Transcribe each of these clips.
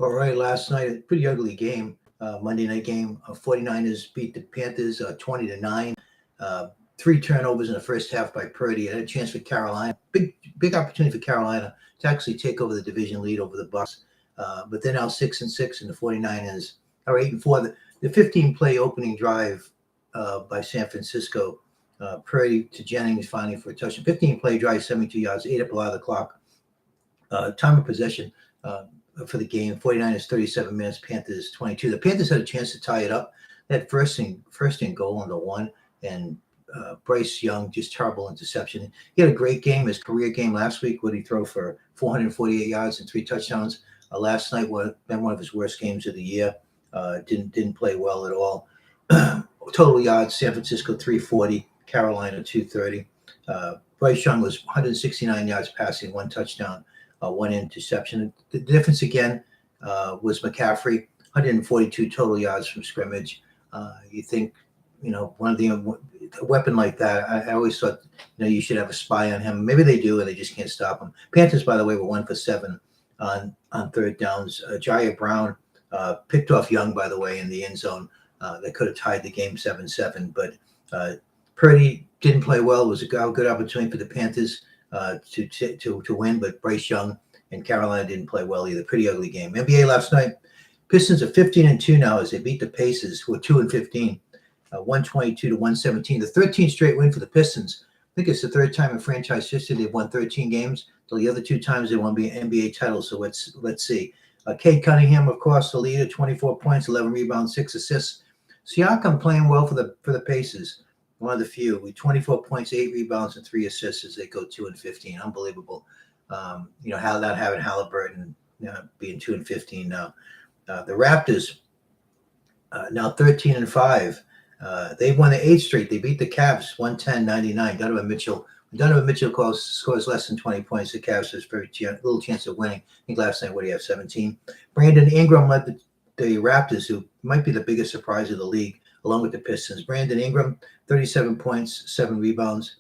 All right, last night, a pretty ugly game, Monday night game. 49ers beat the Panthers 20-9. Uh, Three turnovers in the first half by Purdy. Had a chance for Carolina. Big opportunity for Carolina to actually take over the division lead over the Bucks. But they're now 6-6, and the 49ers are 8-4. The 15-play opening drive by San Francisco. Purdy to Jennings finally for a touchdown. 15-play drive, 72 yards, ate up a lot of the clock. Time of possession for the game, 49ers 37 minutes, Panthers 22. The Panthers had a chance to tie it up. They had first and goal on the one, and Bryce Young, just terrible interception. He had a great game, his career game last week. Would he throw for 448 yards and 3 touchdowns? Last night was been one of his worst games of the year. Didn't play well at all. Total yards, San Francisco 340, Carolina 230. Bryce Young was 169 yards passing, 1 touchdown, 1 interception. The difference again was McCaffrey, 142 total yards from scrimmage. You think, one of a weapon like that, I always thought, you should have a spy on him. Maybe they do, and they just can't stop him. Panthers, by the way, were 1 for 7 on third downs. Jaya Brown picked off Young, by the way, in the end zone. That could have tied the game 7-7, but Purdy didn't play well. It was a good opportunity for the Panthers to win, but Bryce Young and Carolina didn't play well either. Pretty ugly game. NBA last night, Pistons are 15-2 now as they beat the Pacers, who are 2-15, 122-117. The 13th straight win for the Pistons. I think it's the third time in franchise history they've won 13 games. The other 2 times they won the NBA title. So let's see. Cade Cunningham, of course, the leader, 24 points, 11 rebounds, 6 assists. Siakam playing well for the Pacers. One of the few, with 24 points, 8 rebounds, and 3 assists as they go 2-15. Unbelievable. How that having Halliburton being 2-15 now. The Raptors now 13-5. They won the 8th straight. They beat the Cavs 110-99. Donovan Mitchell scores less than 20 points. The Cavs has very little chance of winning. I think last night, what do you have, 17? Brandon Ingram led the Raptors, who might be the biggest surprise of the league, along with the Pistons. Brandon Ingram, 37 points, 7 rebounds.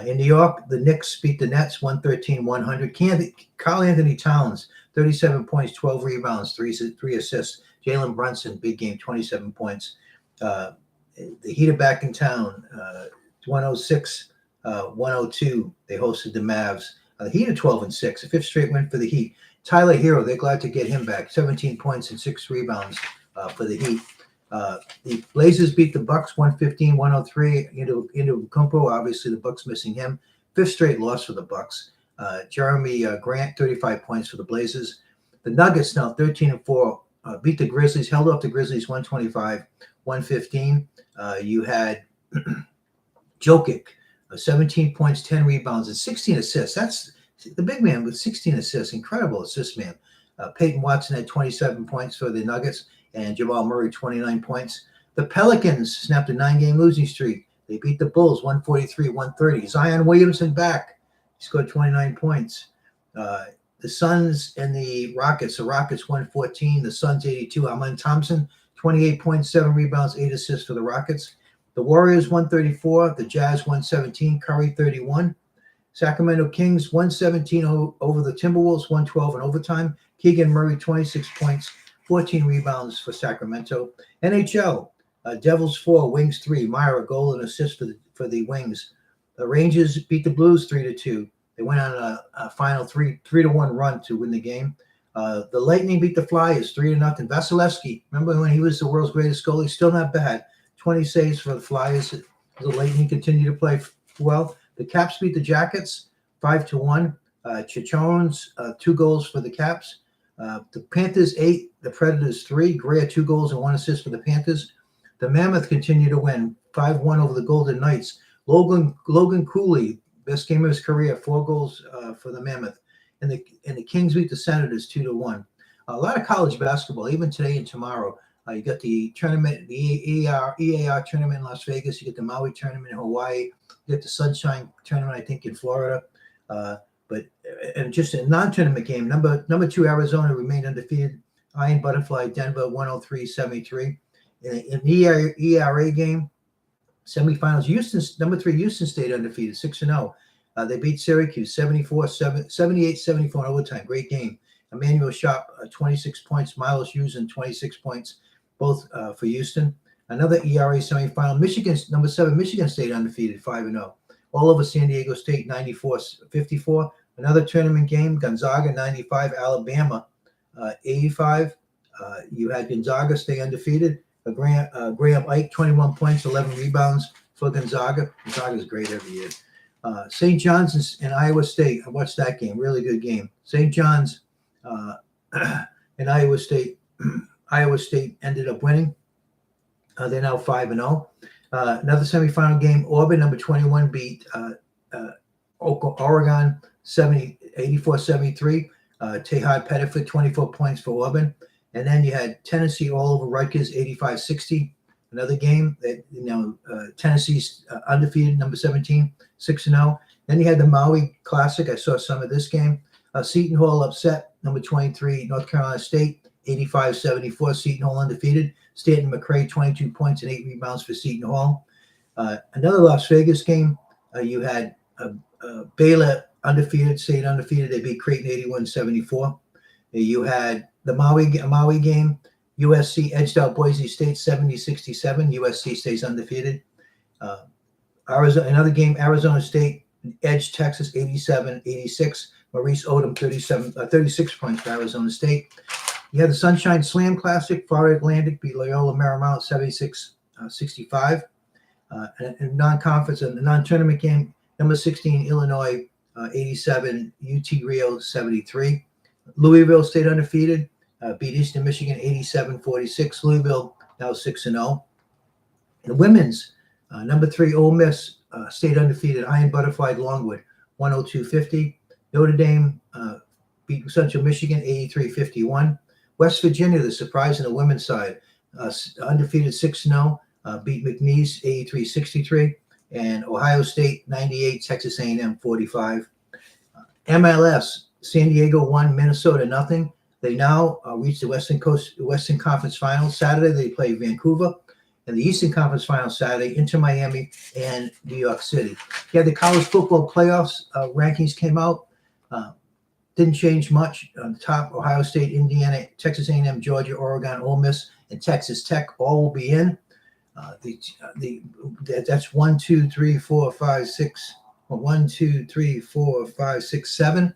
In New York, the Knicks beat the Nets 113-100. Karl Anthony Towns, 37 points, 12 rebounds, 3 assists. Jalen Brunson, big game, 27 points. The Heat are back in town, 106-102. They hosted the Mavs. The Heat are 12-6, a 5th straight win for the Heat. Tyler Hero, they're glad to get him back, 17 points and 6 rebounds for the Heat. The Blazers beat the Bucks 115-103. Into Kumpo, obviously the Bucks missing him. 5th straight loss for the Bucks. Jeremy Grant, 35 points for the Blazers. The Nuggets now 13-4, beat the Grizzlies, held off the Grizzlies 125-115. You had Jokic, 17 points, 10 rebounds, and 16 assists. That's the big man with 16 assists. Incredible assist man. Peyton Watson had 27 points for the Nuggets, and Jamal Murray 29 points. The Pelicans snapped a 9-game losing streak. They beat the Bulls 143-130. Zion Williamson back. He scored 29 points. The Suns and the Rockets 114. The Suns 82. Amen Thompson, 28 points, 7 rebounds, 8 assists for the Rockets. The Warriors 134. The Jazz 117. Curry 31. Sacramento Kings 117 over the Timberwolves, 112 in overtime. Keegan Murray 26 points, 14 rebounds for Sacramento. NHL, Devils 4, Wings 3. Myra, goal and assist for the Wings. The Rangers beat the Blues 3-2. They went on a final 3-1 run to win the game. The Lightning beat the Flyers 3-0. Vasilevsky, remember when he was the world's greatest goalie? Still not bad. 20 saves for the Flyers. The Lightning continue to play well. The Caps beat the Jackets 5-1. Chichones, 2 goals for the Caps. The Panthers 8, the Predators 3. Greer 2 goals and 1 assist for the Panthers. The Mammoth continue to win 5-1 over the Golden Knights. Logan Cooley, best game of his career, 4 goals for the Mammoth. And the Kings beat the Senators 2-1. A lot of college basketball, even today and tomorrow. You got the tournament, the EAR tournament in Las Vegas. You get the Maui tournament in Hawaii. You get the Sunshine tournament, I think, in Florida. But just a non-tournament game, number 2 Arizona remained undefeated. Iron Butterfly Denver 103-73. In the ERA game, semifinals, number 3 Houston stayed undefeated 6-0. They beat Syracuse 78-74 in overtime. Great game. Emmanuel Shop, 26 points. Miles Houston, 26 points, both for Houston. Another ERA semifinal. Michigan's number 7, Michigan State undefeated, 5-0. All over San Diego State, 94-54. Another tournament game, Gonzaga, 95, Alabama, 85. You had Gonzaga stay undefeated. Graham Ike, 21 points, 11 rebounds for Gonzaga. Gonzaga's great every year. St. John's and Iowa State. I watched that game. Really good game. St. John's and Iowa State. Iowa State ended up winning. They're now 5-0. Another semifinal game. Auburn, number 21, beat Oregon 84-73. Tehad Pettiford, 24 points for Auburn. And then you had Tennessee all over Rutgers, 85-60. Another game that, Tennessee's undefeated, number 17, 6-0. Then you had the Maui Classic. I saw some of this game. Seton Hall upset, number 23, North Carolina State, 85-74. Seton Hall undefeated. Stanton McCray, 22 points and 8 rebounds for Seton Hall. Another Las Vegas game. You had Baylor undefeated, State undefeated. They beat Creighton 81-74. You had the Maui game. USC edged out Boise State 70-67. USC stays undefeated. Another game, Arizona State edged Texas 87-86. Maurice Odom 36 points for Arizona State. You had the Sunshine Slam Classic. Florida Atlantic beat Loyola Marymount 76-65. And non-conference and the non-tournament game, number 16 Illinois 87, UT Rio 73. Louisville stayed undefeated. Beat Eastern Michigan 87-46. Louisville now 6-0. The women's, number 3 Ole Miss stayed undefeated. Iron Butterfly Longwood 102-50. Notre Dame beat Central Michigan 83-51. West Virginia, the surprise on the women's side, undefeated 6-0. Beat McNeese 83-63. And Ohio State 98, Texas A&M 45. MLS, San Diego 1, Minnesota 0. They now reach the Western Conference Finals. Saturday, they play Vancouver. And the Eastern Conference Finals Saturday, Inter Miami and New York City. Yeah, the college football playoffs rankings came out. Didn't change much. On the top, Ohio State, Indiana, Texas A&M, Georgia, Oregon, Ole Miss, and Texas Tech all will be in. That's 1, 2, 3, 4, 5, 6. 1, 2, 3, 4, 5, 6, 7.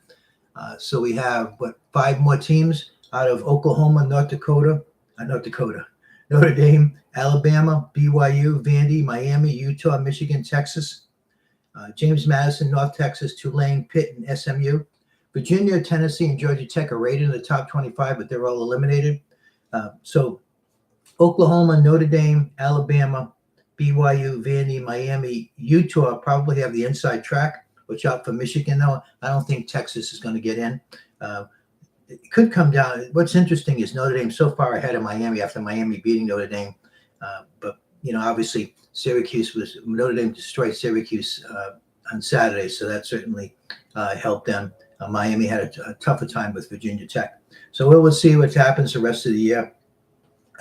So we have 5 more teams out of Oklahoma, Notre Dame, Alabama, BYU, Vandy, Miami, Utah, Michigan, Texas, James Madison, North Texas, Tulane, Pitt, and SMU. Virginia, Tennessee, and Georgia Tech are rated in the top 25, but they're all eliminated. So Oklahoma, Notre Dame, Alabama, BYU, Vandy, Miami, Utah probably have the inside track. Watch out for Michigan, though. I don't think Texas is going to get in. It could come down. What's interesting is Notre Dame so far ahead of Miami after Miami beating Notre Dame. But, obviously Notre Dame destroyed Syracuse on Saturday, so that certainly helped them. Miami had a tougher time with Virginia Tech. So we'll see what happens the rest of the year.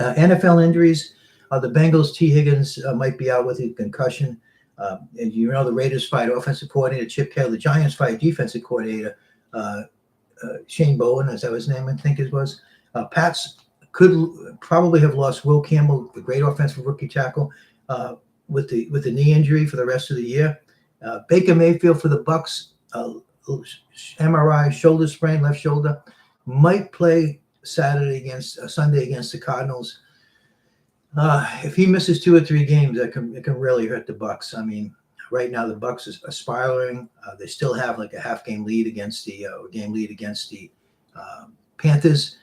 NFL injuries. The Bengals, T. Higgins might be out with a concussion. And the Raiders fired offensive coordinator Chip Kelly. The Giants fired defensive coordinator Shane Bowen, is that his name? I think it was. Pats could probably have lost Will Campbell, the great offensive rookie tackle, with the knee injury for the rest of the year. Baker Mayfield for the Bucs, MRI shoulder sprain, left shoulder, might play Sunday against the Cardinals. If he misses 2 or 3 games, it can really hurt the Bucs. I mean, right now the Bucs are spiraling. They still have like a game lead against the Panthers.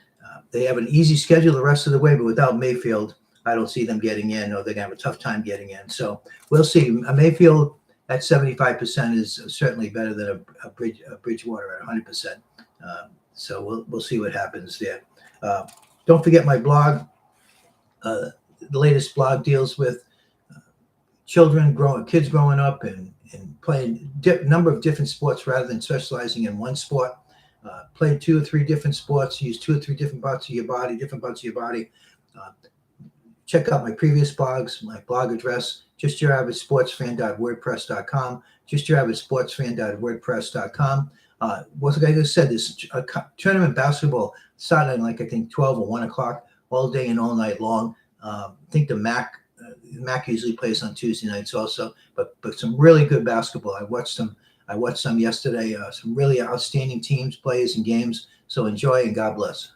They have an easy schedule the rest of the way, but without Mayfield, I don't see them getting in, or they're gonna have a tough time getting in. So we'll see. Mayfield at 75% is certainly better than a Bridgewater at 100%. So we'll see what happens there. Don't forget my blog. The latest blog deals with kids growing up and playing number of different sports rather than specializing in one sport. Play 2 or 3 different sports, use 2 or 3 different parts of your body. Check out my previous blogs, my blog address, justyouraverage sportsfan.wordpress.com, justyouraverage sportsfan.wordpress.com. What's like I said, this tournament basketball started like I think 12 or 1 o'clock all day and all night long. I think the MAC usually plays on Tuesday nights also, but some really good basketball. I watched some yesterday. Some really outstanding teams, players, and games. So enjoy and God bless.